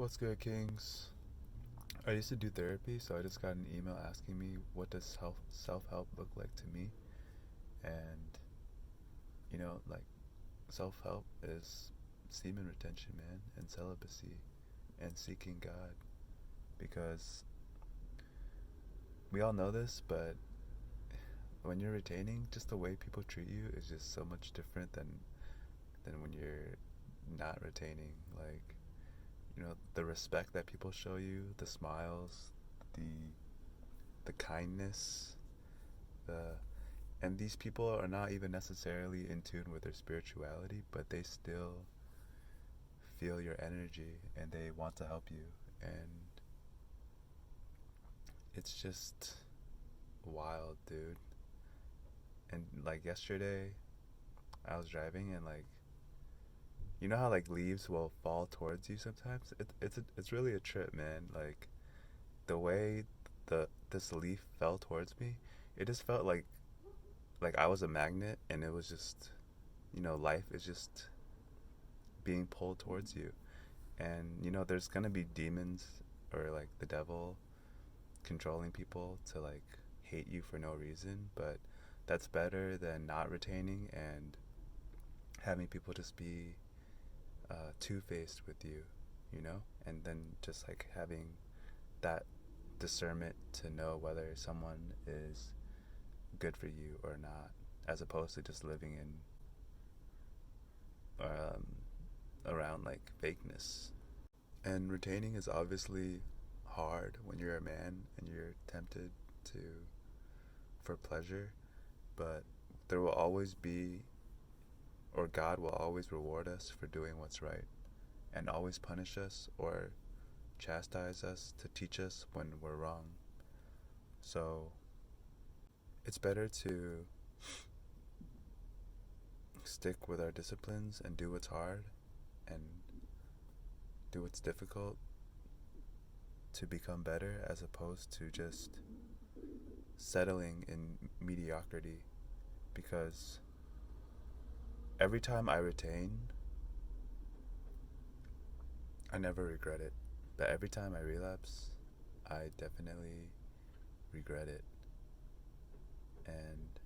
What's good, Kings? I used to do therapy, so I just got an email asking me what does self-help look like to me. And like self-help is semen retention, man, and celibacy and seeking God because we all know this, but when you're retaining, just the way people treat you is just so much different than when you're not retaining. Like, the respect that people show you, the smiles, the the kindness, the and these people are not even necessarily in tune with their spirituality, but they still feel your energy and they want to help you. And it's just wild, dude. And like yesterday, I was driving and like you know how like leaves will fall towards you sometimes. It's really a trip, man. Like the way the this leaf fell towards me, it just felt like I was a magnet, and it was just life is just being pulled towards you. And there's gonna be demons or like the devil controlling people to like hate you for no reason, but that's better than not retaining and having people just be two-faced with you, and then just like having that discernment to know whether someone is good for you or not, as opposed to just living in um, around like fakeness. And retaining is obviously hard when you're a man and you're tempted to for pleasure, but there will always be, or God will always reward us for doing what's right and always punish us or chastise us to teach us when we're wrong. So it's better to stick with our disciplines and do what's hard and do what's difficult to become better, as opposed to just settling in mediocrity. Because every time I retain, I never regret it. But every time I relapse, I definitely regret it. And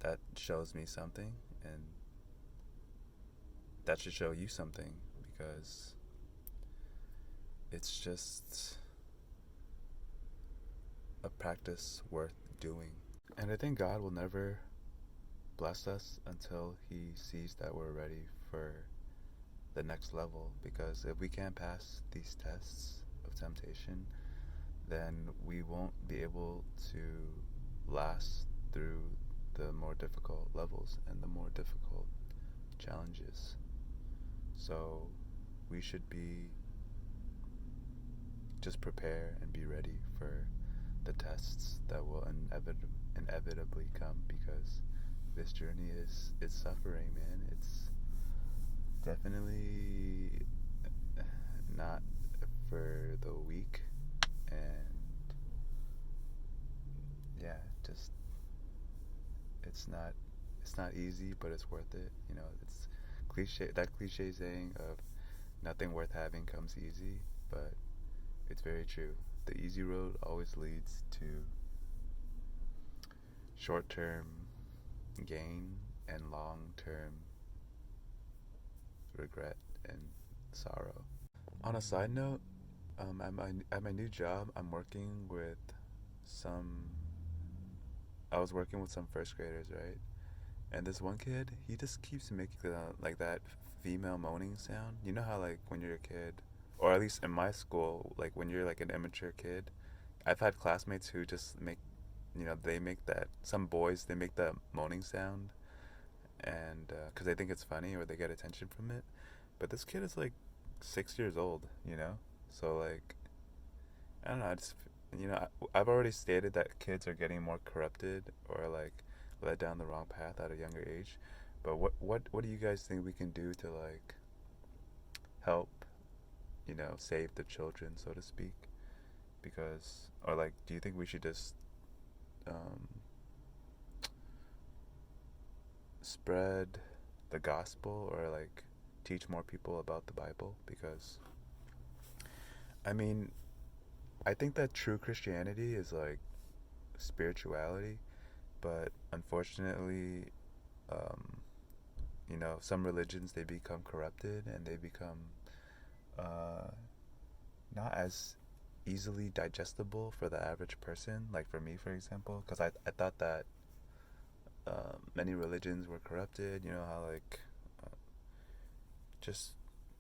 that shows me something, and that should show you something, because it's just a practice worth doing. And I think God will never bless us until He sees that we're ready for the next level. Because if we can't pass these tests of temptation, then we won't be able to last through the more difficult levels and the more difficult challenges. So we should be just prepare and be ready for the tests that will inevitably come, because this journey is suffering, man. It's definitely not for the weak. And yeah, just it's not easy, but it's worth it. It's cliche saying of nothing worth having comes easy, but it's very true. The easy road always leads to short-term gain and long-term regret and sorrow. On a side note, at my new job, some. I was working with some first graders, right? And this one kid, he just keeps making like that female moaning sound. You know how like when you're a kid, or at least in my school, like when you're like an immature kid, I've had classmates who just make, they make that. Some boys they make that moaning sound, and because they think it's funny or they get attention from it. But this kid is like 6 years old, So like I don't know. I've already stated that kids are getting more corrupted or like led down the wrong path at a younger age. But what do you guys think we can do to like help, save the children, so to speak? Because, or like, do you think we should just um, spread the gospel, or like teach more people about the Bible because, I mean, I think that true Christianity is like spirituality, but unfortunately, um, some religions they become corrupted and they become uh, not as easily digestible for the average person. Like for me, for example, because I thought that many religions were corrupted. You know how like just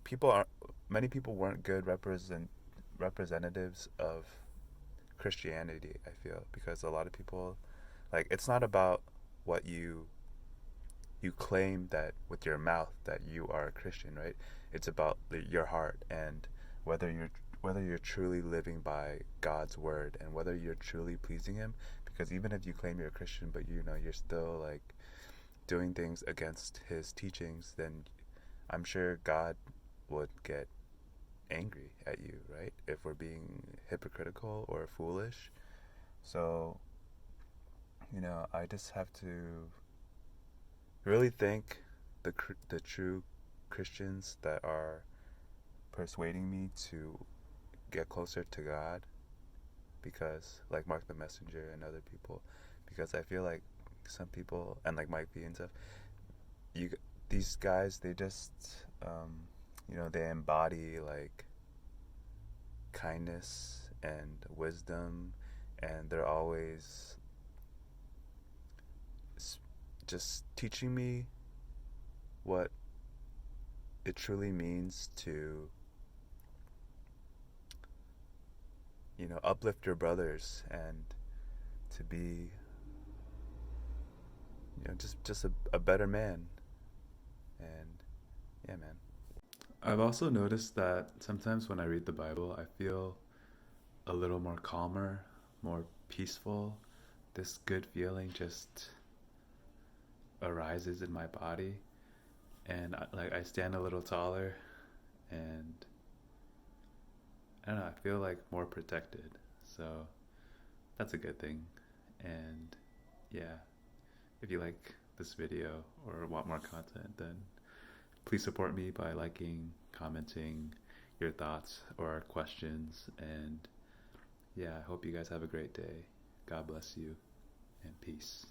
people are many people weren't good representatives of Christianity. I feel because a lot of people like it's not about what you claim that with your mouth that you are a Christian, right? It's about your heart and whether you're truly living by God's word and whether you're truly pleasing Him. Because even if you claim you're a Christian, but you're still like doing things against His teachings, then I'm sure God would get angry at you, right? If we're being hypocritical or foolish. So, I just have to really thank the true Christians that are persuading me to get closer to God because like Mark the Messenger and other people because I feel like some people and like Mike B and stuff you these guys they just they embody like kindness and wisdom and they're always just teaching me what it truly means to uplift your brothers and to be just a better man. And yeah, man. I've also noticed that sometimes when I read the Bible I feel a little more calmer, more peaceful. This good feeling just arises in my body and I stand a little taller and I don't know, I feel like more protected. So that's a good thing. And yeah, if you like this video or want more content, then please support me by liking, commenting your thoughts or questions. And yeah, I hope you guys have a great day. God bless you and peace.